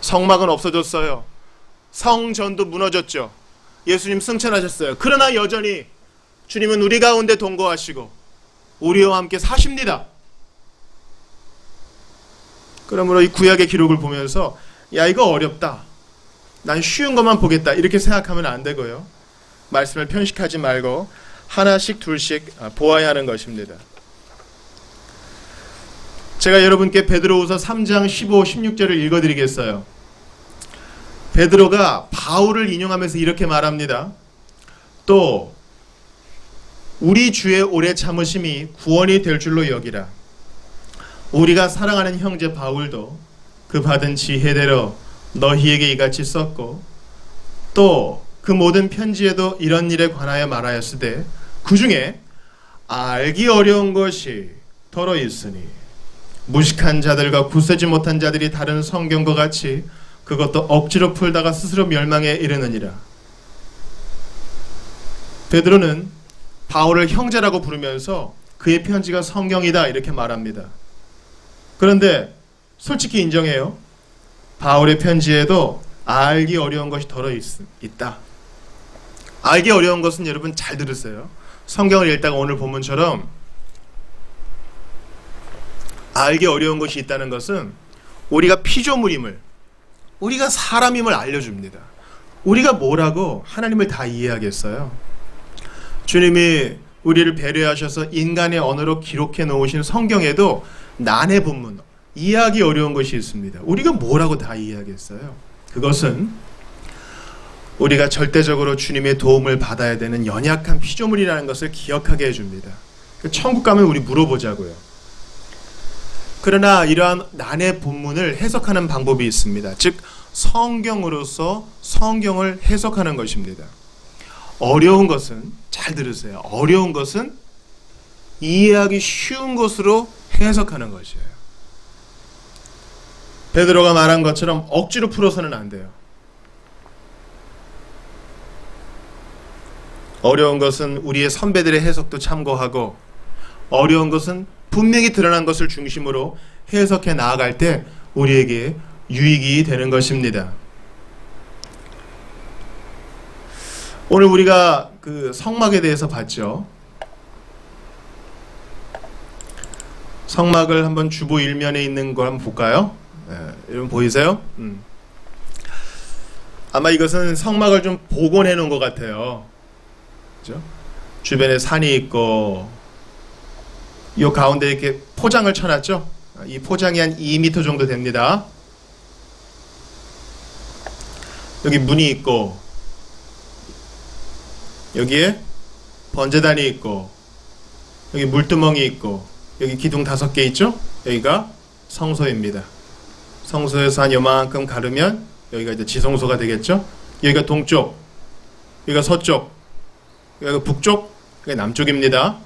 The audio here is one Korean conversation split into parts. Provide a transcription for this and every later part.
성막은 없어졌어요. 성전도 무너졌죠. 예수님 승천하셨어요. 그러나 여전히 주님은 우리 가운데 동거하시고 우리와 함께 사십니다. 그러므로 이 구약의 기록을 보면서 야, 이거 어렵다, 난 쉬운 것만 보겠다, 이렇게 생각하면 안 되고요. 말씀을 편식하지 말고 하나씩 둘씩 보아야 하는 것입니다. 제가 여러분께 베드로후서 3장 15, 16절을 읽어드리겠어요. 베드로가 바울을 인용하면서 이렇게 말합니다. 또 우리 주의 오래 참으심이 구원이 될 줄로 여기라. 우리가 사랑하는 형제 바울도 그 받은 지혜대로 너희에게 이같이 썼고 또 그 모든 편지에도 이런 일에 관하여 말하였으되 그 중에 알기 어려운 것이 더러 있으니 무식한 자들과 굳세지 못한 자들이 다른 성경과 같이 그것도 억지로 풀다가 스스로 멸망에 이르느니라. 베드로는 바울을 형제라고 부르면서 그의 편지가 성경이다 이렇게 말합니다. 그런데 솔직히 인정해요. 바울의 편지에도 알기 어려운 것이 더러 있다. 알기 어려운 것은 여러분 잘 들으세요. 성경을 읽다가 오늘 본문처럼 알기 어려운 것이 있다는 것은 우리가 피조물임을, 우리가 사람임을 알려줍니다. 우리가 뭐라고 하나님을 다 이해하겠어요? 주님이 우리를 배려하셔서 인간의 언어로 기록해 놓으신 성경에도 난해 본문, 이해하기 어려운 것이 있습니다. 우리가 뭐라고 다 이해하겠어요? 그것은 우리가 절대적으로 주님의 도움을 받아야 되는 연약한 피조물이라는 것을 기억하게 해줍니다. 천국 가면 우리 물어보자고요. 그러나 이러한 난해 본문을 해석하는 방법이 있습니다. 즉 성경으로서 성경을 해석하는 것입니다. 어려운 것은, 잘 들으세요, 어려운 것은 이해하기 쉬운 것으로 해석하는 것이에요. 베드로가 말한 것처럼 억지로 풀어서는 안 돼요. 어려운 것은 우리의 선배들의 해석도 참고하고 어려운 것은 분명히 드러난 것을 중심으로 해석해 나아갈 때 우리에게 유익이 되는 것입니다. 오늘 우리가 그 성막에 대해서 봤죠. 성막을 한번 주보 일면에 있는 걸 한번 볼까요? 네, 여러분 보이세요? 아마 이것은 성막을 좀 복원해 놓은 것 같아요. 그죠? 주변에 산이 있고 이 가운데 이렇게 포장을 쳐놨죠? 이 포장이 한 2m 정도 됩니다. 여기 문이 있고 여기에 번제단이 있고 여기 물두멍이 있고 여기 기둥 5개 있죠? 여기가 성소입니다. 성소에서 한 요만큼 가르면 여기가 이제 지성소가 되겠죠? 여기가 동쪽, 여기가 서쪽, 여기가 북쪽, 여기가 남쪽입니다.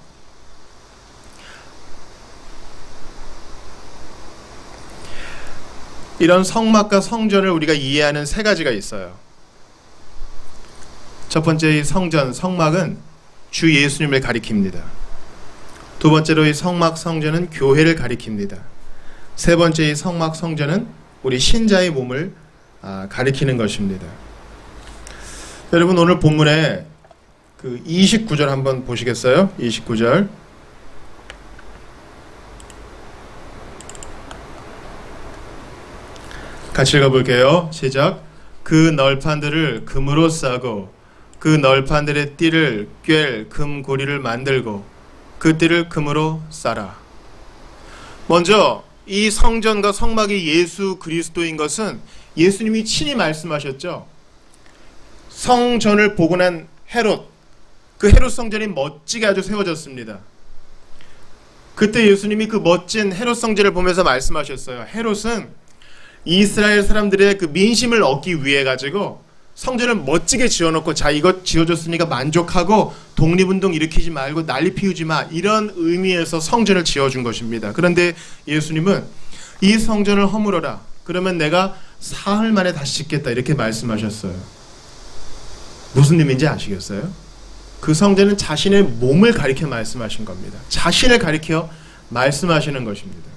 이런 성막과 성전을 우리가 이해하는 3가지가 있어요. 첫 번째 이 성전, 성막은 주 예수님을 가리킵니다. 두 번째로 이 성막, 성전은 교회를 가리킵니다. 세 번째 이 성막, 성전은 우리 신자의 몸을 가리키는 것입니다. 여러분 오늘 본문에 그 29절 한번 보시겠어요? 29절. 같이 읽어볼게요. 시작. 그 널판들을 금으로 싸고 그 널판들의 띠를 꿰 금고리를 만들고 그 띠를 금으로 싸라. 먼저 이 성전과 성막이 예수 그리스도인 것은 예수님이 친히 말씀하셨죠. 성전을 복원한 헤롯, 그 헤롯 성전이 멋지게 아주 세워졌습니다. 그때 예수님이 그 멋진 헤롯 성전을 보면서 말씀하셨어요. 헤롯은 이스라엘 사람들의 그 민심을 얻기 위해 가지고 성전을 멋지게 지어놓고 자 이것 지어줬으니까 만족하고 독립운동 일으키지 말고 난리 피우지 마, 이런 의미에서 성전을 지어준 것입니다. 그런데 예수님은 이 성전을 허물어라, 그러면 내가 사흘 만에 다시 짓겠다, 이렇게 말씀하셨어요. 무슨 의미인지 아시겠어요? 그 성전은 자신의 몸을 가리켜 말씀하신 겁니다. 자신을 가리켜 말씀하시는 것입니다.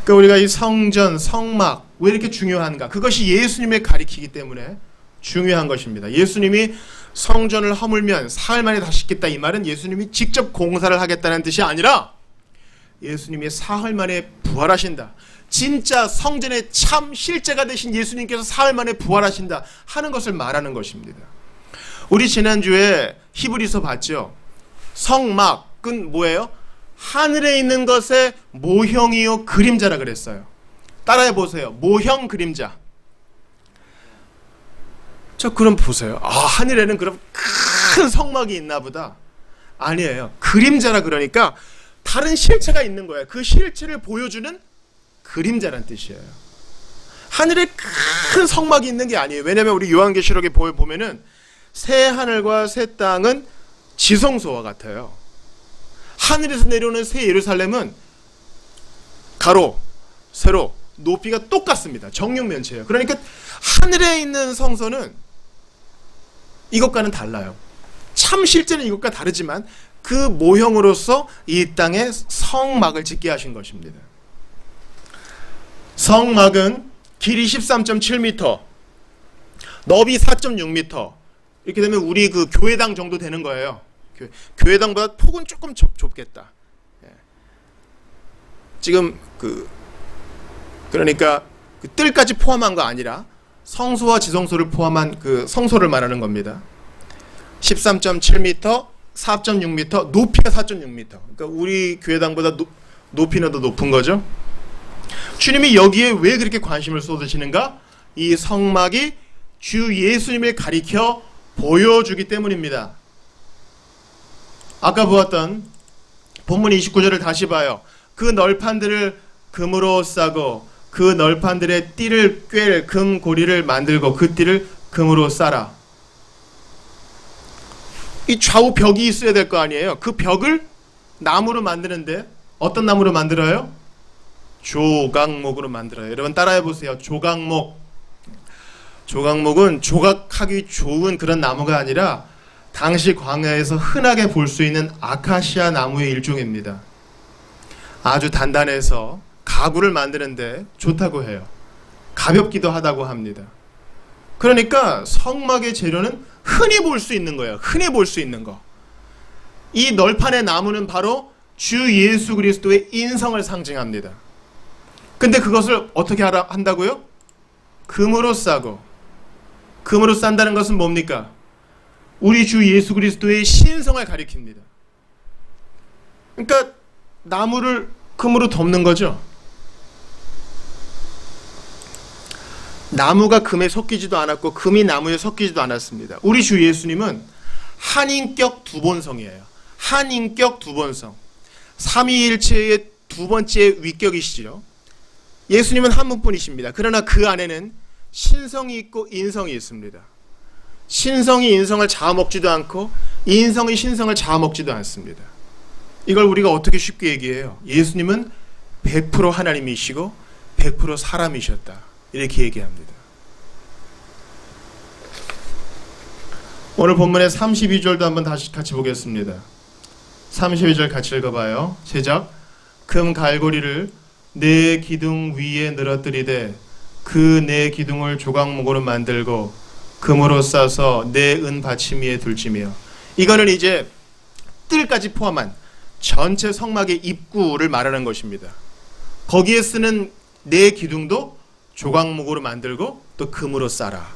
그러니까 우리가 이 성전, 성막 왜 이렇게 중요한가? 그것이 예수님의 가리키기 때문에 중요한 것입니다. 예수님이 성전을 허물면 사흘 만에 다시 짓겠다, 이 말은 예수님이 직접 공사를 하겠다는 뜻이 아니라 예수님이 사흘 만에 부활하신다, 진짜 성전의 참 실제가 되신 예수님께서 사흘 만에 부활하신다 하는 것을 말하는 것입니다. 우리 지난주에 히브리서 봤죠? 성막은 뭐예요? 하늘에 있는 것의 모형이요 그림자라 그랬어요. 따라해 보세요. 모형, 그림자. 저 그럼 보세요. 하늘에는 그럼 큰 성막이 있나 보다. 아니에요. 그림자라 그러니까 다른 실체가 있는 거예요. 그 실체를 보여주는 그림자란 뜻이에요. 하늘에 큰 성막이 있는 게 아니에요. 왜냐하면 우리 요한계시록에 보면은 새 하늘과 새 땅은 지성소와 같아요. 하늘에서 내려오는 새 예루살렘은 가로, 세로, 높이가 똑같습니다. 정육면체예요. 그러니까 하늘에 있는 성소는 이것과는 달라요. 참 실제는 이것과 다르지만 그 모형으로서 이 땅에 성막을 짓게 하신 것입니다. 성막은 길이 13.7m, 너비 4.6m, 이렇게 되면 우리 그 교회당 정도 되는 거예요. 교회당보다 폭은 조금 좁겠다. 지금 그러니까 그 뜰까지 포함한 거 아니라 성소와 지성소를 포함한 그 성소를 말하는 겁니다. 13.7m, 4.6m, 높이가 4.6m. 그러니까 우리 교회당보다 높이는 더 높은 거죠. 주님이 여기에 왜 그렇게 관심을 쏟으시는가? 이 성막이 주 예수님을 가리켜 보여주기 때문입니다. 아까 보았던 본문 29절을 다시 봐요. 그 널판들을 금으로 싸고 그 널판들의 띠를 꿰 금 고리를 만들고 그 띠를 금으로 싸라. 이 좌우 벽이 있어야 될 거 아니에요. 그 벽을 나무로 만드는데 어떤 나무로 만들어요? 조각목으로 만들어요. 여러분 따라해 보세요. 조각목. 조각목은 조각하기 좋은 그런 나무가 아니라 당시 광야에서 흔하게 볼 수 있는 아카시아 나무의 일종입니다. 아주 단단해서 가구를 만드는데 좋다고 해요. 가볍기도 하다고 합니다. 그러니까 성막의 재료는 흔히 볼 수 있는 거예요. 흔히 볼 수 있는 거. 이 널판의 나무는 바로 주 예수 그리스도의 인성을 상징합니다. 근데 그것을 어떻게 한다고요? 금으로 싸고. 금으로 싼다는 것은 뭡니까? 우리 주 예수 그리스도의 신성을 가리킵니다. 그러니까 나무를 금으로 덮는 거죠. 나무가 금에 섞이지도 않았고 금이 나무에 섞이지도 않았습니다. 우리 주 예수님은 한인격 두본성이에요. 한인격 두본성. 삼위일체의 두 번째 위격이시죠. 예수님은 한 분뿐이십니다. 그러나 그 안에는 신성이 있고 인성이 있습니다. 신성이 인성을 잡아먹지도 않고 인성이 신성을 잡아먹지도 않습니다. 이걸 우리가 어떻게 쉽게 얘기해요? 예수님은 100% 하나님이시고 100% 사람이셨다. 이렇게 얘기합니다. 오늘 본문의 32절도 한번 다시 같이 보겠습니다. 32절 같이 읽어봐요. 시작. 금 갈고리를 네 기둥 위에 늘어뜨리되 그 네 기둥을 조각목으로 만들고 금으로 싸서 네 은 받침 위에 둘지며. 이거는 이제 뜰까지 포함한 전체 성막의 입구를 말하는 것입니다. 거기에 쓰는 네 기둥도 조각목으로 만들고 또 금으로 싸라.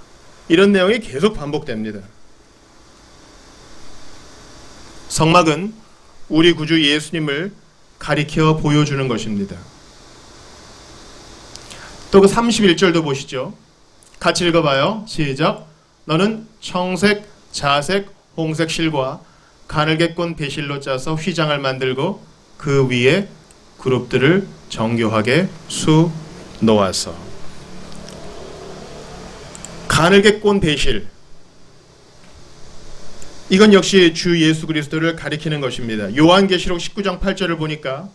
이런 내용이 계속 반복됩니다. 성막은 우리 구주 예수님을 가리켜 보여주는 것입니다. 또 그 31절도 보시죠. 같이 읽어봐요. 시작. 너는 청색, 자색, 홍색 실과 가늘게 꼰 배실로 짜서 휘장을 만들고 그 위에 그룹들을 정교하게 수놓아서. 가늘게 꼰 배실, 이건 역시 주 예수 그리스도를 가리키는 것입니다. 요한계시록 19장 8절을 보니까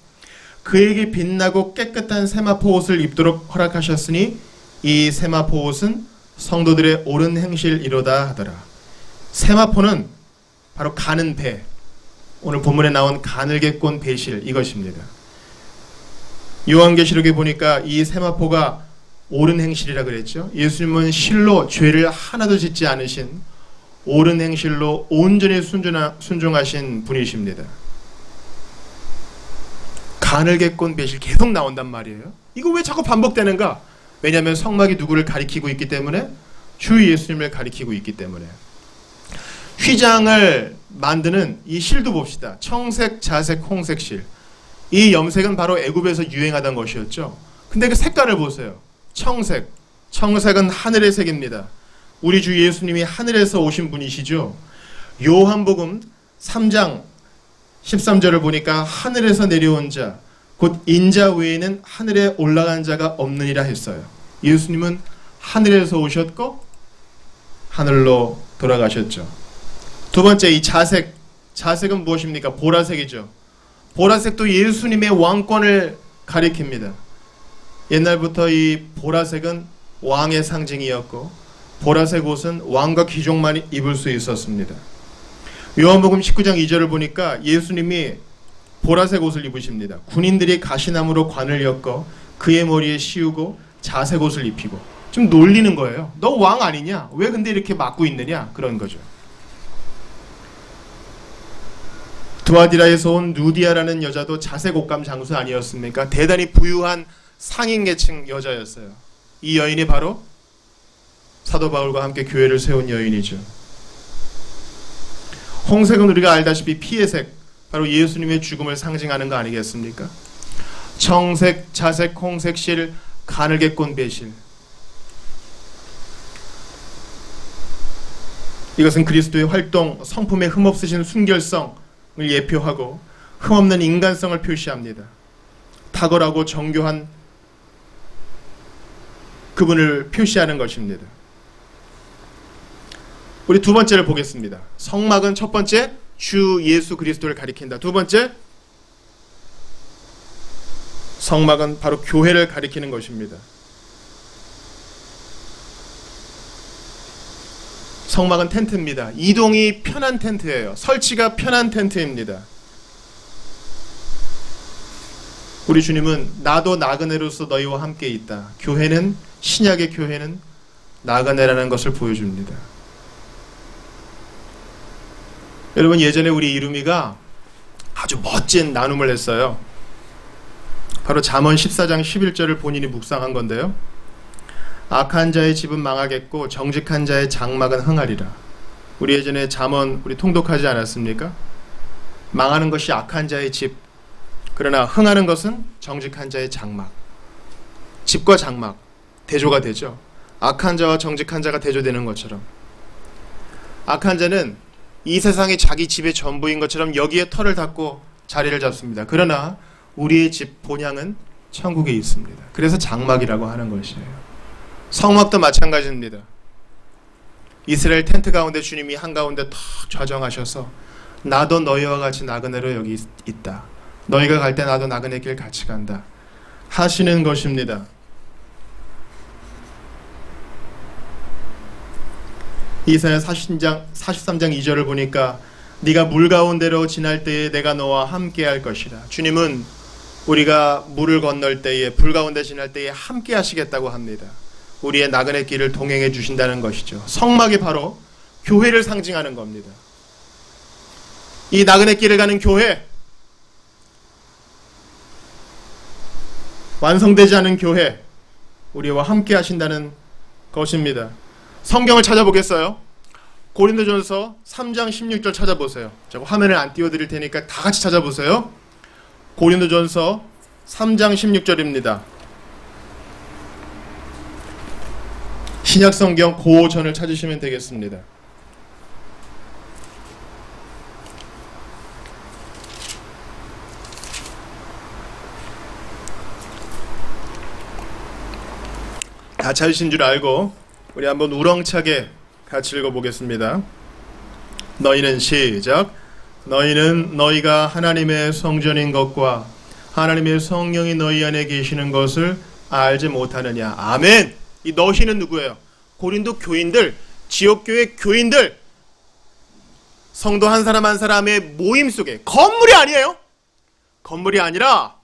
그에게 빛나고 깨끗한 세마포 옷을 입도록 허락하셨으니 이 세마포 옷은 성도들의 옳은 행실이로다 하더라. 세마포는 바로 가는 배, 오늘 본문에 나온 가늘게 꼰 배실, 이것입니다. 요한계시록에 보니까 이 세마포가 옳은 행실이라 그랬죠. 예수님은 실로 죄를 하나도 짓지 않으신 옳은 행실로 온전히 순종하신 분이십니다. 가늘게꼰 배실 계속 나온단 말이에요. 이거 왜 자꾸 반복되는가? 왜냐하면 성막이 누구를 가리키고 있기 때문에, 주 예수님을 가리키고 있기 때문에. 휘장을 만드는 이 실도 봅시다. 청색, 자색, 홍색 실. 이 염색은 바로 애굽에서 유행하던 것이었죠. 근데 그 색깔을 보세요. 청색. 청색은 하늘의 색입니다. 우리 주 예수님이 하늘에서 오신 분이시죠. 요한복음 3장 13절을 보니까 하늘에서 내려온 자, 곧 인자 외에는 하늘에 올라간 자가 없느니라 했어요. 예수님은 하늘에서 오셨고 하늘로 돌아가셨죠. 두 번째, 이 자색. 자색은 무엇입니까? 보라색이죠. 보라색도 예수님의 왕권을 가리킵니다. 옛날부터 이 보라색은 왕의 상징이었고 보라색 옷은 왕과 귀족만 입을 수 있었습니다. 요한복음 19장 2절을 보니까 예수님이 보라색 옷을 입으십니다. 군인들이 가시나무로 관을 엮어 그의 머리에 씌우고 자색 옷을 입히고, 좀 놀리는 거예요. 너 왕 아니냐? 왜 근데 이렇게 맞고 있느냐? 그런 거죠. 두아디라에서 온 누디아라는 여자도 자색 옷감 장수 아니었습니까? 대단히 부유한 상인 계층 여자였어요. 이 여인이 바로 사도 바울과 함께 교회를 세운 여인이죠. 홍색은 우리가 알다시피 피의 색, 바로 예수님의 죽음을 상징하는 거 아니겠습니까? 청색, 자색, 홍색 실, 가늘게꼰 배실. 이것은 그리스도의 활동, 성품의 흠없으신 순결성을 예표하고 흠없는 인간성을 표시합니다. 탁월하고 정교한 그분을 표시하는 것입니다. 우리 두 번째를 보겠습니다. 성막은 첫 번째, 주 예수 그리스도를 가리킨다. 두 번째, 성막은 바로 교회를 가리키는 것입니다. 성막은 텐트입니다. 이동이 편한 텐트예요. 설치가 편한 텐트입니다. 우리 주님은 나도 나그네로서 너희와 함께 있다. 교회는, 신약의 교회는 나그네라는 것을 보여줍니다. 여러분, 예전에 우리 이루미가 아주 멋진 나눔을 했어요. 바로 잠언 14장 11절을 본인이 묵상한 건데요. 악한 자의 집은 망하겠고 정직한 자의 장막은 흥하리라. 우리 예전에 잠언 우리 통독하지 않았습니까? 망하는 것이 악한 자의 집, 그러나 흥하는 것은 정직한 자의 장막. 집과 장막 대조가 되죠. 악한 자와 정직한 자가 대조되는 것처럼, 악한 자는 이 세상이 자기 집의 전부인 것처럼 여기에 털을 닫고 자리를 잡습니다. 그러나 우리의 집 본향은 천국에 있습니다. 그래서 장막이라고 하는 것이에요. 성막도 마찬가지입니다. 이스라엘 텐트 가운데 주님이 한가운데 탁 좌정하셔서 나도 너희와 같이 나그네로 여기 있다. 너희가 갈 때 나도 나그네 길 같이 간다 하시는 것입니다. 이사야 43장 2절을 보니까 네가 물 가운데로 지날 때에 내가 너와 함께 할 것이라. 주님은 우리가 물을 건널 때에, 불 가운데 지날 때에 함께 하시겠다고 합니다. 우리의 나그네 길을 동행해 주신다는 것이죠. 성막이 바로 교회를 상징하는 겁니다. 이 나그네 길을 가는 교회, 완성되지 않은 교회, 우리와 함께 하신다는 것입니다. 성경을 찾아보겠어요? 고린도전서 3장 16절 찾아보세요. 제가 화면을 안 띄워드릴 테니까 다 같이 찾아보세요. 고린도전서 3장 16절입니다. 신약성경 고전을 찾으시면 되겠습니다. 다 찾으신 줄 알고 우리 한번 우렁차게 같이 읽어보겠습니다. 너희는 시작. 너희는 너희가 하나님의 성전인 것과 하나님의 성령이 너희 안에 계시는 것을 알지 못하느냐. 아멘. 이 너희는 누구예요? 고린도 교인들, 지역교회 교인들, 성도 한 사람 한 사람의 모임 속에, 건물이 아니에요. 건물이 아니라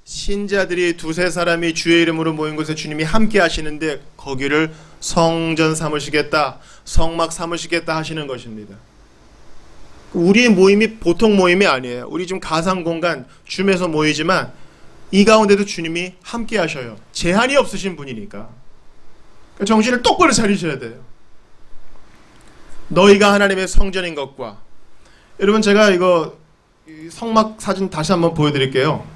신자들이 두세 사람이 주의 이름으로 모인 곳에 주님이 함께 하시는데 거기를 성전 삼으시겠다, 성막 삼으시겠다 하시는 것입니다. 우리의 모임이 보통 모임이 아니에요. 우리 지금 가상 공간 줌에서 모이지만 이 가운데도 주님이 함께 하셔요. 제한이 없으신 분이니까. 정신을 똑바로 차리셔야 돼요. 너희가 하나님의 성전인 것과, 여러분 제가 이거 성막 사진 다시 한번 보여드릴게요.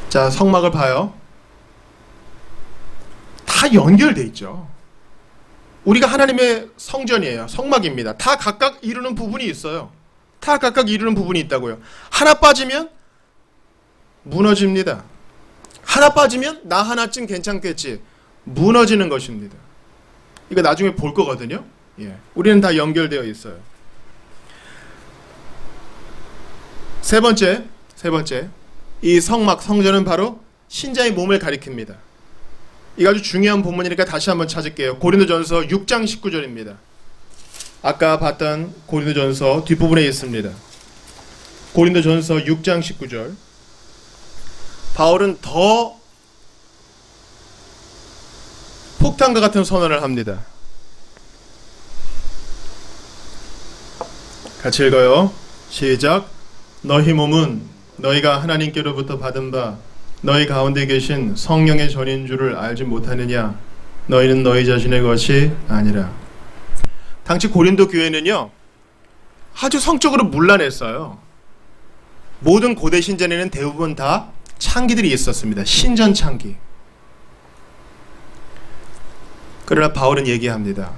자, 성막을 봐요. 다 연결돼 있죠. 우리가 하나님의 성전이에요. 성막입니다. 다 각각 이루는 부분이 있어요. 다 각각 이루는 부분이 있다고요. 하나 빠지면 무너집니다. 하나 빠지면 나 하나쯤 괜찮겠지. 무너지는 것입니다. 이거 나중에 볼 거거든요. 우리는 다 연결되어 있어요. 세 번째, 이 성막, 성전은 바로 신자의 몸을 가리킵니다. 이거 아주 중요한 본문이니까 다시 한번 찾을게요. 고린도전서 6장 19절입니다. 아까 봤던 고린도전서 뒷부분에 있습니다. 고린도전서 6장 19절. 바울은 더 폭탄과 같은 선언을 합니다. 같이 읽어요. 시작. 너희 몸은 너희가 하나님께로부터 받은 바 너희 가운데 계신 성령의 전인 줄을 알지 못하느냐? 너희는 너희 자신의 것이 아니라. 당시 고린도 교회는요, 아주 성적으로 문란했어요. 모든 고대 신전에는 대부분 다 창기들이 있었습니다. 신전 창기. 그러나 바울은 얘기합니다.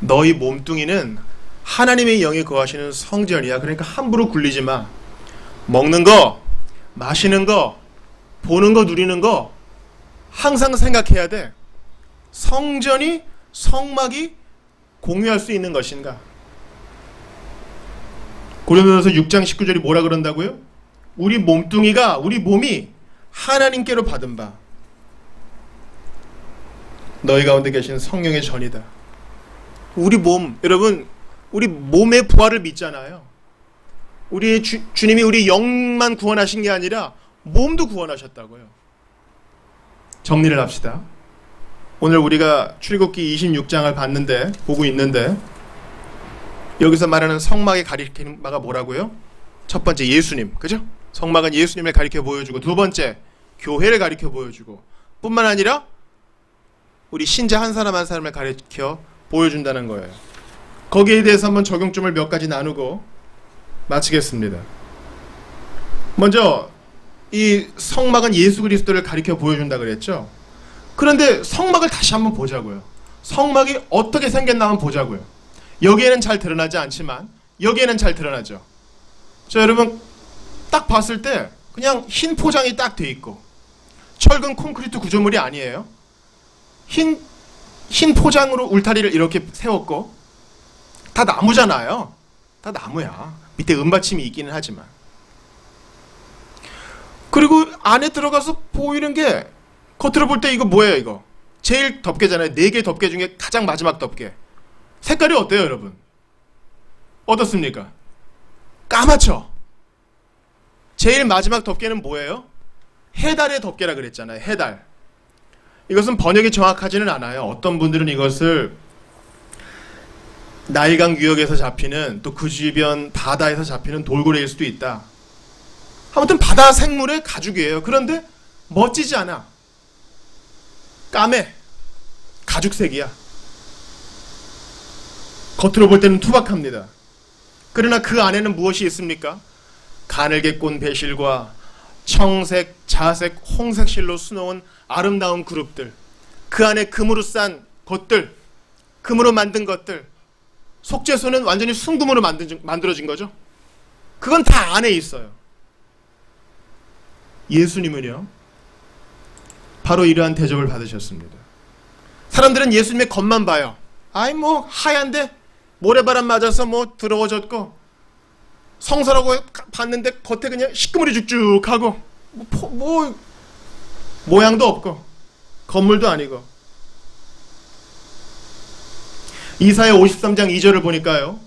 너희 몸뚱이는 하나님의 영이 거하시는 성전이야. 그러니까 함부로 굴리지 마. 먹는 거, 마시는 거, 보는 거, 누리는 거 항상 생각해야 돼. 성전이, 성막이 공유할 수 있는 것인가? 고린도전서 6장 19절이 뭐라 그런다고요? 우리 몸뚱이가, 우리 몸이 하나님께로 받은 바 너희 가운데 계신 성령의 전이다. 우리 몸, 여러분, 우리 몸의 부활을 믿잖아요. 우리 주님이 우리 영만 구원하신 게 아니라 몸도 구원하셨다고요. 정리를 합시다. 오늘 우리가 출애굽기 26장을 보고 있는데 여기서 말하는 성막에 가리키는 바가 뭐라고요? 첫 번째 예수님, 그죠? 성막은 예수님을 가리켜 보여주고, 두 번째 교회를 가리켜 보여주고, 뿐만 아니라 우리 신자 한 사람 한 사람을 가리켜 보여준다는 거예요. 거기에 대해서 한번 적용점을 몇 가지 나누고 마치겠습니다. 먼저 이 성막은 예수 그리스도를 가리켜 보여준다 그랬죠. 그런데 성막을 다시 한번 보자고요. 성막이 어떻게 생겼나 한번 보자고요. 여기에는 잘 드러나지 않지만 여기에는 잘 드러나죠. 자, 여러분 딱 봤을 때 그냥 흰 포장이 딱 돼 있고, 철근 콘크리트 구조물이 아니에요. 흰 포장으로 울타리를 이렇게 세웠고, 다 나무잖아요. 다 나무야. 밑에 은받침이 있기는 하지만. 그리고 안에 들어가서 보이는 게, 겉으로 볼 때 이거 뭐예요? 이거 제일 덮개잖아요. 4개 덮개 중에 가장 마지막 덮개. 색깔이 어때요, 여러분? 어떻습니까? 까맣죠? 제일 마지막 덮개는 뭐예요? 해달의 덮개라 그랬잖아요. 해달. 이것은 번역이 정확하지는 않아요. 어떤 분들은 이것을 나일강 유역에서 잡히는, 또 그 주변 바다에서 잡히는 돌고래일 수도 있다. 아무튼 바다 생물의 가죽이에요. 그런데 멋지지 않아. 까매. 가죽색이야. 겉으로 볼 때는 투박합니다. 그러나 그 안에는 무엇이 있습니까? 가늘게 꼰 배실과 청색, 자색, 홍색 실로 수놓은 아름다운 그룹들, 그 안에 금으로 싼 것들, 금으로 만든 것들, 속죄소는 완전히 순금으로 만들어진 거죠. 그건 다 안에 있어요. 예수님은요, 바로 이러한 대접을 받으셨습니다. 사람들은 예수님의 겉만 봐요. 아이 뭐 하얀데 모래바람 맞아서 뭐 더러워졌고, 성서라고 봤는데 겉에 그냥 시커물이 죽죽하고, 뭐 모양도 없고 건물도 아니고. 이사야 53장 2절을 보니까요,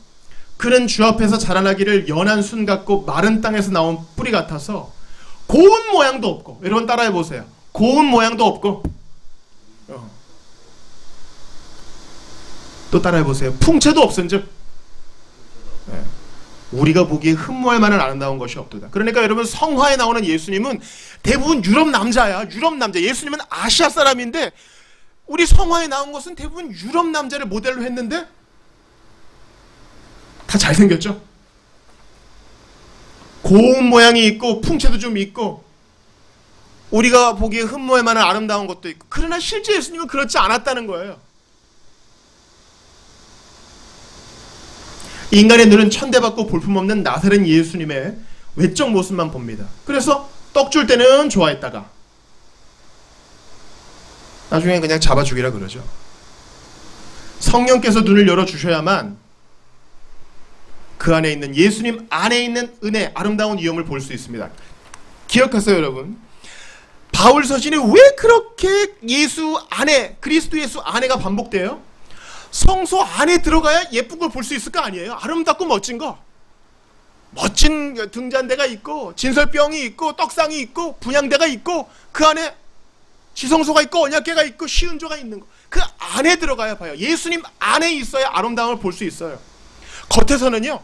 그는 주 앞에서 자라나기를 연한 순 같고 마른 땅에서 나온 뿌리 같아서 고운 모양도 없고, 여러분 따라해 보세요. 고운 모양도 없고, 또 따라해 보세요. 풍채도 없은즉 우리가 보기에 흠모할 만한 아름다운 것이 없도다. 그러니까 여러분, 성화에 나오는 예수님은 대부분 유럽 남자야. 유럽 남자. 예수님은 아시아 사람인데 우리 성화에 나온 것은 대부분 유럽 남자를 모델로 했는데 다 잘생겼죠. 고운 모양이 있고 풍채도 좀 있고 우리가 보기에 흠모할 만한 아름다운 것도 있고, 그러나 실제 예수님은 그렇지 않았다는 거예요. 인간의 눈은 천대받고 볼품없는 나사렛 예수님의 외적 모습만 봅니다. 그래서 떡 줄 때는 좋아했다가 나중에 그냥 잡아 죽이라 그러죠. 성령께서 눈을 열어주셔야만 그 안에 있는, 예수님 안에 있는 은혜, 아름다운 위엄을 볼 수 있습니다. 기억하세요 여러분. 바울 서신에 왜 그렇게 예수 안에, 그리스도 예수 안에가 반복돼요? 성소 안에 들어가야 예쁜 걸 볼 수 있을 거 아니에요. 아름답고 멋진 거, 멋진 등잔대가 있고 진설병이 있고 떡상이 있고 분향대가 있고 그 안에 지성소가 있고 언약궤가 있고 시은조가 있는 거, 그 안에 들어가야 봐요. 예수님 안에 있어야 아름다움을 볼 수 있어요. 겉에서는요,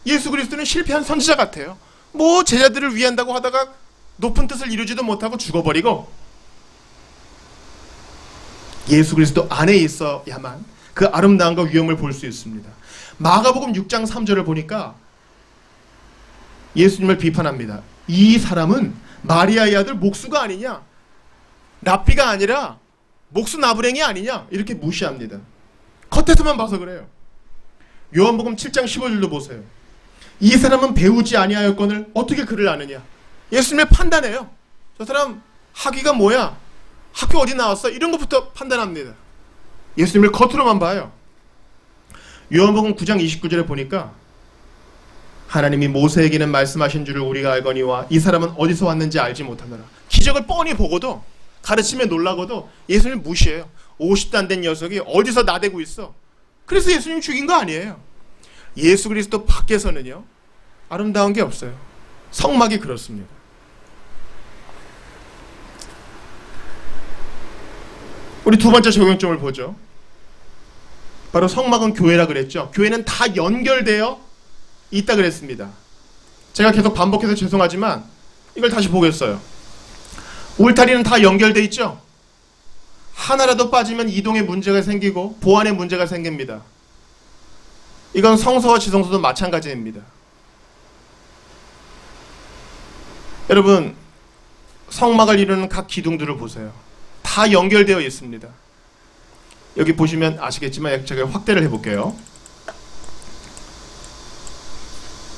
예수 그리스도는 실패한 선지자 같아요. 뭐 제자들을 위한다고 하다가 높은 뜻을 이루지도 못하고 죽어버리고, 예수 그리스도 안에 있어야만 그 아름다움과 위엄을 볼 수 있습니다. 마가복음 6장 3절을 보니까 예수님을 비판합니다. 이 사람은 마리아의 아들 목수가 아니냐, 랍비가 아니라 목수 나부랭이 아니냐, 이렇게 무시합니다. 겉에서만 봐서 그래요. 요한복음 7장 15절도 보세요. 이 사람은 배우지 아니하였거늘 어떻게 그를 아느냐. 예수님의 판단해요. 저 사람 학위가 뭐야, 학교 어디 나왔어, 이런 것부터 판단합니다. 예수님을 겉으로만 봐요. 요한복음 9장 29절에 보니까 하나님이 모세에게는 말씀하신 줄을 우리가 알거니와 이 사람은 어디서 왔는지 알지 못하노라. 기적을 뻔히 보고도, 가르침에 놀라고도 예수님을 무시해요. 50도 안 된 녀석이 어디서 나대고 있어. 그래서 예수님 죽인 거 아니에요. 예수 그리스도 밖에서는요, 아름다운 게 없어요. 성막이 그렇습니다. 우리 두 번째 적용점을 보죠. 바로 성막은 교회라 그랬죠. 교회는 다 연결되어 있다 그랬습니다. 제가 계속 반복해서 죄송하지만 이걸 다시 보겠어요. 울타리는 다 연결돼 있죠. 하나라도 빠지면 이동에 문제가 생기고 보안에 문제가 생깁니다. 이건 성소와 지성소도 마찬가지입니다. 여러분, 성막을 이루는 각 기둥들을 보세요. 다 연결되어 있습니다. 여기 보시면 아시겠지만 제가 확대를 해볼게요.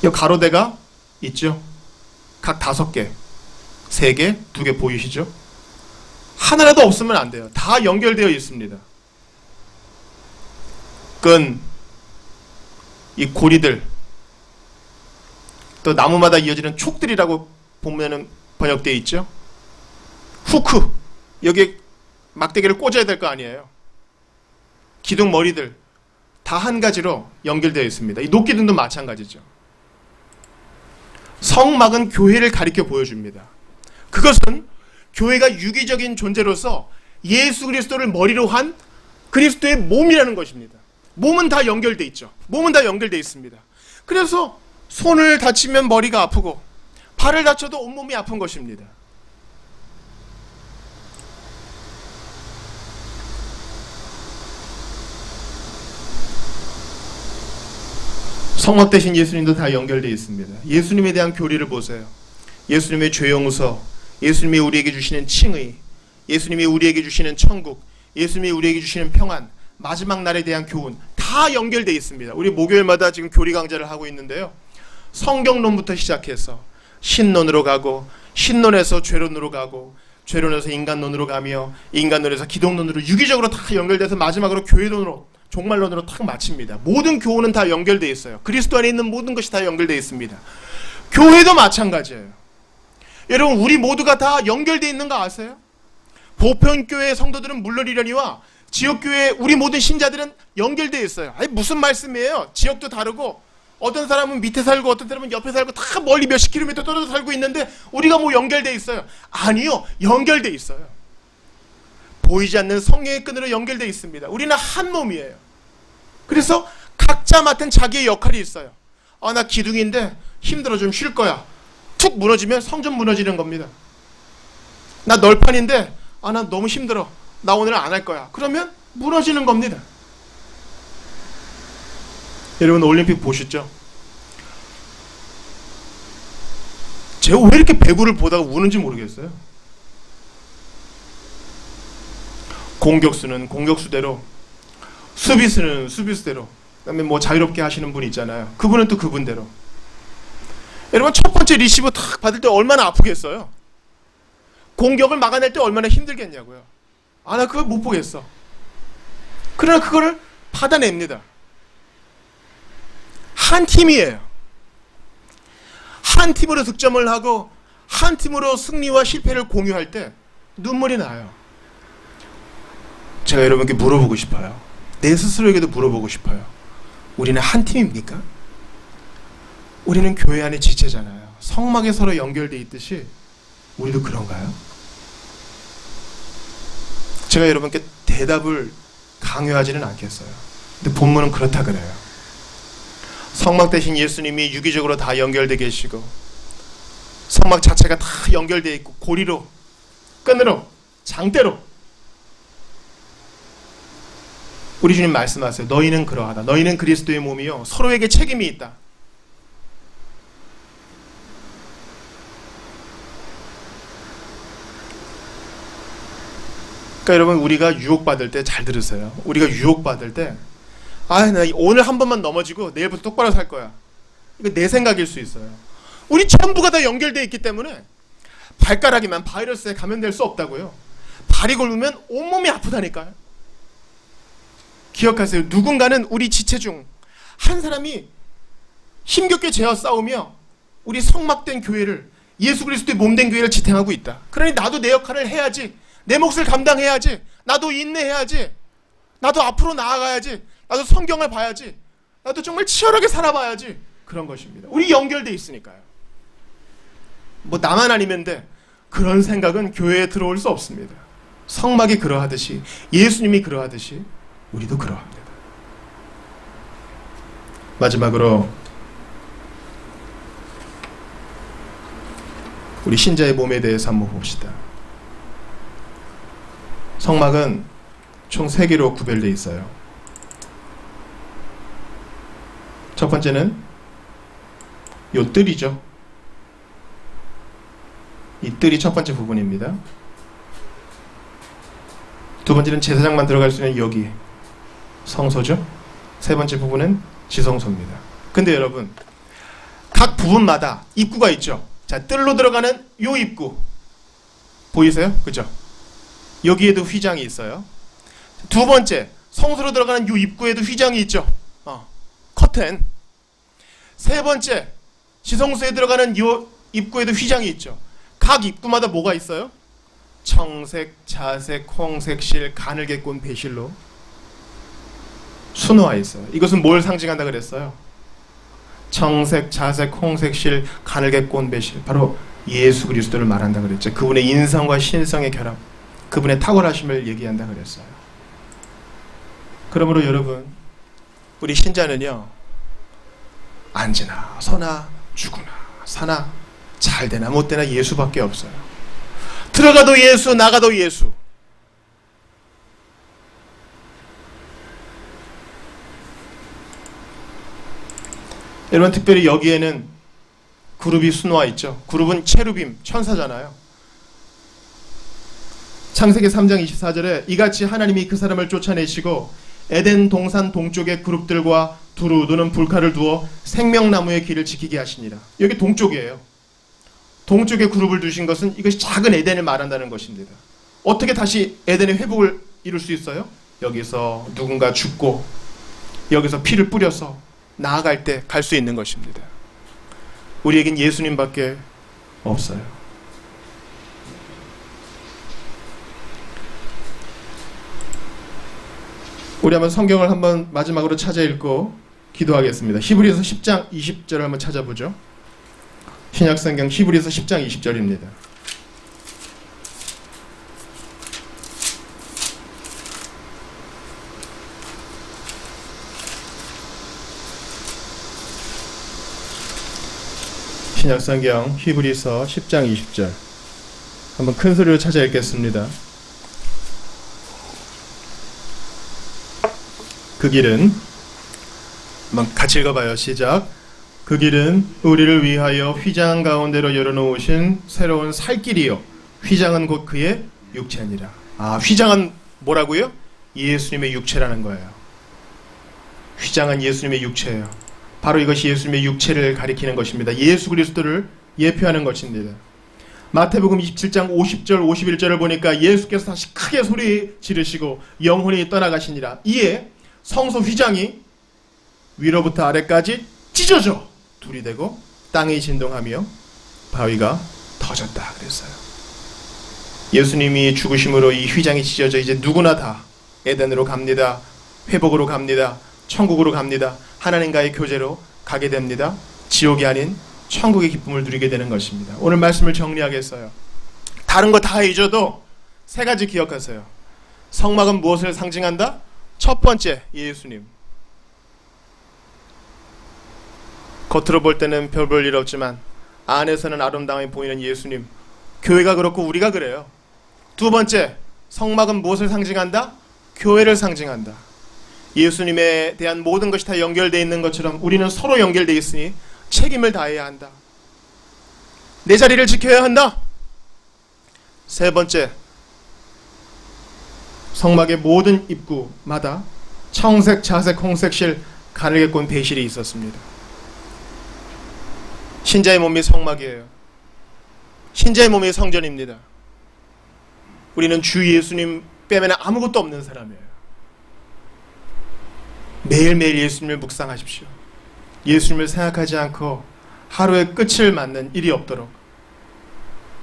이 가로대가 있죠. 각 5개, 3개, 2개 보이시죠? 하나라도 없으면 안 돼요. 다 연결되어 있습니다. 끈, 이 고리들, 또 나무마다 이어지는 촉들이라고 보면은 번역되어 있죠. 후크, 여기에 막대기를 꽂아야 될 거 아니에요. 기둥 머리들 다 한 가지로 연결되어 있습니다. 이 녹기둥도 마찬가지죠. 성막은 교회를 가리켜 보여줍니다. 그것은 교회가 유기적인 존재로서 예수 그리스도를 머리로 한 그리스도의 몸이라는 것입니다. 몸은 다 연결되어 있죠. 몸은 다 연결되어 있습니다. 그래서 손을 다치면 머리가 아프고 발을 다쳐도 온몸이 아픈 것입니다. 성막 대신 예수님도 다 연결되어 있습니다. 예수님에 대한 교리를 보세요. 예수님의 죄 용서, 예수님이 우리에게 주시는 칭의, 예수님이 우리에게 주시는 천국, 예수님이 우리에게 주시는 평안, 마지막 날에 대한 교훈, 다 연결되어 있습니다. 우리 목요일마다 지금 교리 강좌를 하고 있는데요. 성경론부터 시작해서 신론으로 가고, 신론에서 죄론으로 가고, 죄론에서 인간론으로 가며, 인간론에서 기독론으로 유기적으로 다 연결돼서 마지막으로 교회론으로, 종말론으로 탁 마칩니다. 모든 교훈은 다 연결되어 있어요. 그리스도 안에 있는 모든 것이 다 연결되어 있습니다. 교회도 마찬가지예요. 여러분, 우리 모두가 다 연결되어 있는 거 아세요? 보편교회 성도들은 물론이려니와 지역교회 우리 모든 신자들은 연결되어 있어요. 아니 무슨 말씀이에요? 지역도 다르고 어떤 사람은 밑에 살고 어떤 사람은 옆에 살고 다 멀리 몇십 킬로미터 떨어져 살고 있는데 우리가 뭐 연결돼 있어요? 아니요, 연결돼 있어요. 보이지 않는 성령의 끈으로 연결돼 있습니다. 우리는 한 몸이에요. 그래서 각자 맡은 자기의 역할이 있어요. 나 기둥인데 힘들어 좀 쉴 거야. 툭 무너지면 성전 무너지는 겁니다. 나 널판인데 나 너무 힘들어. 나 오늘 안 할 거야. 그러면 무너지는 겁니다. 여러분 올림픽 보셨죠? 제가 왜 이렇게 배구를 보다가 우는지 모르겠어요. 공격수는 공격수대로, 수비수는 수비수대로, 그다음에 뭐 자유롭게 하시는 분 있잖아요. 그분은 또 그분대로. 여러분 첫 번째 리시브 탁 받을 때 얼마나 아프겠어요? 공격을 막아낼 때 얼마나 힘들겠냐고요. 나 그걸 못 보겠어. 그러나 그거를 받아냅니다. 한 팀이에요. 한 팀으로 득점을 하고 한 팀으로 승리와 실패를 공유할 때 눈물이 나요. 제가 여러분께 물어보고 싶어요. 내 스스로에게도 물어보고 싶어요. 우리는 한 팀입니까? 우리는 교회 안의 지체잖아요. 성막에 서로 연결되어 있듯이 우리도 그런가요? 제가 여러분께 대답을 강요하지는 않겠어요. 근데 본문은 그렇다 그래요. 성막 대신 예수님이 유기적으로 다 연결되어 계시고 성막 자체가 다 연결되어 있고 고리로, 끈으로, 장대로 우리 주님 말씀하세요. 너희는 그러하다. 너희는 그리스도의 몸이요 서로에게 책임이 있다. 그러니까 여러분 우리가 유혹받을 때 잘 들으세요. 우리가 유혹받을 때 나 오늘 한 번만 넘어지고 내일부터 똑바로 살 거야. 이거 내 생각일 수 있어요. 우리 전부가 다 연결되어 있기 때문에 발가락이만 바이러스에 감염될 수 없다고요. 발이 곪으면 온몸이 아프다니까요. 기억하세요. 누군가는 우리 지체 중 한 사람이 힘겹게 죄와 싸우며 우리 성막된 교회를, 예수 그리스도의 몸된 교회를 지탱하고 있다. 그러니 나도 내 역할을 해야지. 내 몫을 감당해야지. 나도 인내해야지. 나도 앞으로 나아가야지. 나도 성경을 봐야지. 나도 정말 치열하게 살아봐야지. 그런 것입니다. 우리 연결돼 있으니까요. 뭐 나만 아니면 돼. 그런 생각은 교회에 들어올 수 없습니다. 성막이 그러하듯이, 예수님이 그러하듯이 우리도 그러합니다. 마지막으로 우리 신자의 몸에 대해서 한번 봅시다. 성막은 총 3개로 구별되어 있어요. 첫 번째는 요 뜰이죠. 이 뜰이 첫 번째 부분입니다. 두 번째는 제사장만 들어갈 수 있는 여기 성소죠. 세 번째 부분은 지성소입니다. 근데 여러분 각 부분마다 입구가 있죠. 자, 뜰로 들어가는 요 입구 보이세요? 그죠? 여기에도 휘장이 있어요. 두 번째 성소로 들어가는 요 입구에도 휘장이 있죠. 커튼. 세 번째 지성소에 들어가는 요 입구에도 휘장이 있죠. 각 입구마다 뭐가 있어요? 청색, 자색, 홍색 실, 가늘게 꼰 배실로 수놓아 있어요. 이것은 뭘 상징한다 그랬어요? 청색, 자색, 홍색 실, 가늘게 꼰 배실. 바로 예수 그리스도를 말한다 그랬죠. 그분의 인성과 신성의 결합, 그분의 탁월하심을 얘기한다 그랬어요. 그러므로 여러분, 우리 신자는요, 앉으나 서나 죽으나 사나 잘되나 못되나 예수밖에 없어요. 들어가도 예수, 나가도 예수. 여러분 특별히 여기에는 그룹이 수놓아 있죠. 그룹은 체루빔, 천사잖아요. 창세기 3장 24절에 이같이 하나님이 그 사람을 쫓아내시고 에덴 동산 동쪽의 그룹들과 두루 또는 불칼을 두어 생명나무의 길을 지키게 하시니라. 여기 동쪽이에요. 동쪽에 그룹을 두신 것은 이것이 작은 에덴을 말한다는 것입니다. 어떻게 다시 에덴의 회복을 이룰 수 있어요? 여기서 누군가 죽고 여기서 피를 뿌려서 나아갈 때 갈 수 있는 것입니다. 우리에겐 예수님밖에 없어요. 우리 한번 성경을 한번 마지막으로 찾아 읽고 기도하겠습니다. 히브리서 10장 20절을 한번 찾아보죠. 신약성경 히브리서 10장 20절입니다. 신약성경 히브리서 10장 20절 한번 큰 소리로 찾아 읽겠습니다. 그 길은, 한번 같이 읽어봐요. 시작. 그 길은 우리를 위하여 휘장 가운데로 열어놓으신 새로운 살 길이요, 휘장은 곧 그의 육체니라. 휘장은 뭐라고요? 예수님의 육체라는 거예요. 휘장은 예수님의 육체예요. 바로 이것이 예수님의 육체를 가리키는 것입니다. 예수 그리스도를 예표하는 것입니다. 마태복음 27장 50절 51절을 보니까 예수께서 다시 크게 소리 지르시고 영혼이 떠나가시니라. 이에 성소 휘장이 위로부터 아래까지 찢어져 둘이 되고 땅이 진동하며 바위가 터졌다 그랬어요. 예수님이 죽으심으로 이 휘장이 찢어져 이제 누구나 다 에덴으로 갑니다. 회복으로 갑니다. 천국으로 갑니다. 하나님과의 교제로 가게 됩니다. 지옥이 아닌 천국의 기쁨을 누리게 되는 것입니다. 오늘 말씀을 정리하겠어요. 다른 거 다 잊어도 세 가지 기억하세요. 성막은 무엇을 상징한다? 첫 번째, 예수님. 겉으로 볼 때는 별 볼 일 없지만 안에서는 아름다움이 보이는 예수님. 교회가 그렇고 우리가 그래요. 두 번째, 성막은 무엇을 상징한다? 교회를 상징한다. 예수님에 대한 모든 것이 다 연결되어 있는 것처럼 우리는 서로 연결되어 있으니 책임을 다해야 한다. 내 자리를 지켜야 한다. 세 번째, 성막의 모든 입구마다 청색, 자색, 홍색 실, 가늘게 꼰 배실이 있었습니다. 신자의 몸이 성막이에요. 신자의 몸이 성전입니다. 우리는 주 예수님 빼면 아무것도 없는 사람이에요. 매일매일 예수님을 묵상하십시오. 예수님을 생각하지 않고 하루의 끝을 맞는 일이 없도록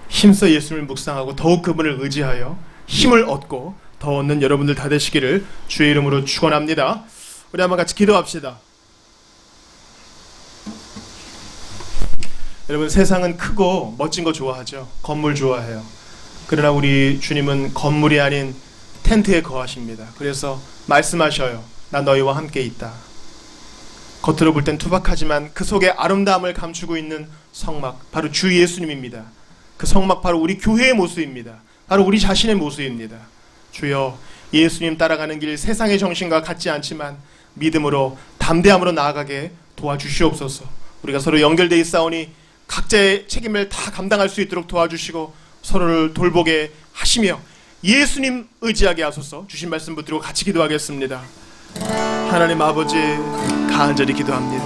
힘써 예수님을 묵상하고 더욱 그분을 의지하여 힘을 얻고 더 얻는 여러분들 다 되시기를 주의 이름으로 축원합니다. 우리 한번 같이 기도합시다. 여러분, 세상은 크고 멋진 거 좋아하죠. 건물 좋아해요. 그러나 우리 주님은 건물이 아닌 텐트에 거하십니다. 그래서 말씀하셔요. 나 너희와 함께 있다. 겉으로 볼 땐 투박하지만 그 속에 아름다움을 감추고 있는 성막, 바로 주 예수님입니다. 그 성막 바로 우리 교회의 모습입니다. 바로 우리 자신의 모습입니다. 주여, 예수님 따라가는 길 세상의 정신과 같지 않지만 믿음으로 담대함으로 나아가게 도와주시옵소서. 우리가 서로 연결되어 있사오니 각자의 책임을 다 감당할 수 있도록 도와주시고 서로를 돌보게 하시며 예수님 의지하게 하소서. 주신 말씀 붙들고 같이 기도하겠습니다. 하나님 아버지, 간절히 기도합니다.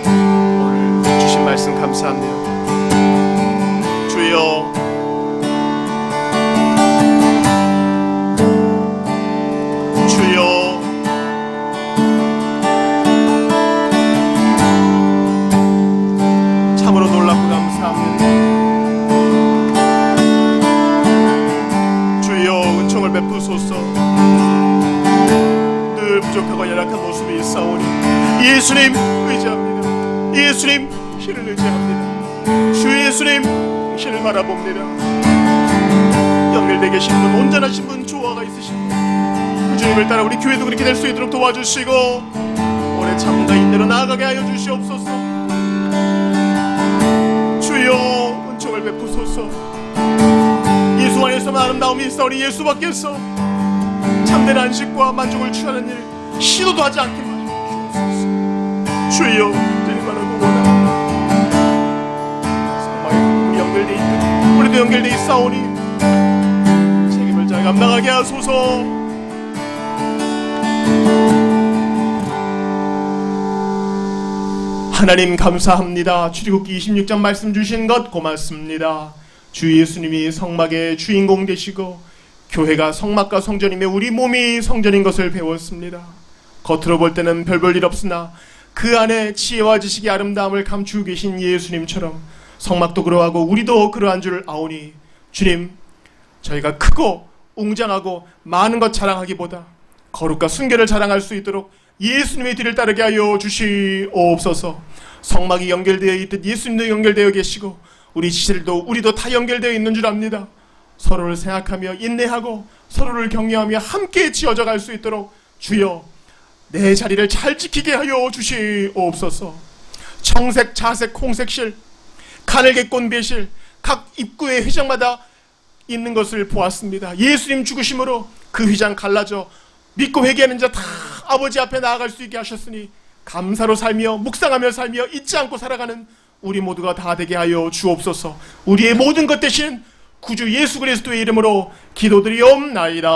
오늘 주신 말씀 감사합니다. 주여, 주여, 참으로 놀랍고 감사합니다. 주여, 은총을 베푸소서. 늘 부족하고 연약한 모습이 있사오니 예수님 의지합니다. 예수님 신을 의지합니다. 주 예수님 신을 바라봅니다. 연결되게 계신 분, 온전하신 분, 조화가 있으신 분, 그 주님을 따라 우리 교회도 그렇게 될 수 있도록 도와주시고 오래 참과 인내로 나아가게 하여 주시옵소서. 주여, 은총을 베푸소서. 예수 안에서만 아름다움이 있사오니 예수 밖에서 참된 안식과 만족을 취하는 일 시도도 하지 않게 하시옵소서. 주여, 드리만하고 원합니다. 성막에 우리 연결되어 있듯 우리도 연결되어 있사오니 책임을 잘 감당하게 하소서. 하나님 감사합니다. 출애굽기 26장 말씀 주신 것 고맙습니다. 주 예수님이 성막의 주인공 되시고 교회가 성막과 성전이며 우리 몸이 성전인 것을 배웠습니다. 겉으로 볼 때는 별 볼 일 없으나 그 안에 지혜와 지식의 아름다움을 감추고 계신 예수님처럼 성막도 그러하고 우리도 그러한 줄 아오니 주님, 저희가 크고 웅장하고 많은 것 자랑하기보다 거룩과 순결을 자랑할 수 있도록 예수님의 뒤를 따르게 하여 주시옵소서. 성막이 연결되어 있듯 예수님도 연결되어 계시고 우리 지체들도 우리도 다 연결되어 있는 줄 압니다. 서로를 생각하며 인내하고 서로를 격려하며 함께 지어져 갈 수 있도록 주여 내 자리를 잘 지키게 하여 주시옵소서. 청색, 자색, 홍색실, 가늘게 꼰 배실 각 입구의 휘장마다 있는 것을 보았습니다. 예수님 죽으심으로 그 휘장 갈라져 믿고 회개하는 자 다 아버지 앞에 나아갈 수 있게 하셨으니 감사로 살며 묵상하며 살며 잊지 않고 살아가는 우리 모두가 다 되게 하여 주옵소서. 우리의 모든 것 대신 구주 예수 그리스도의 이름으로 기도드리옵나이다.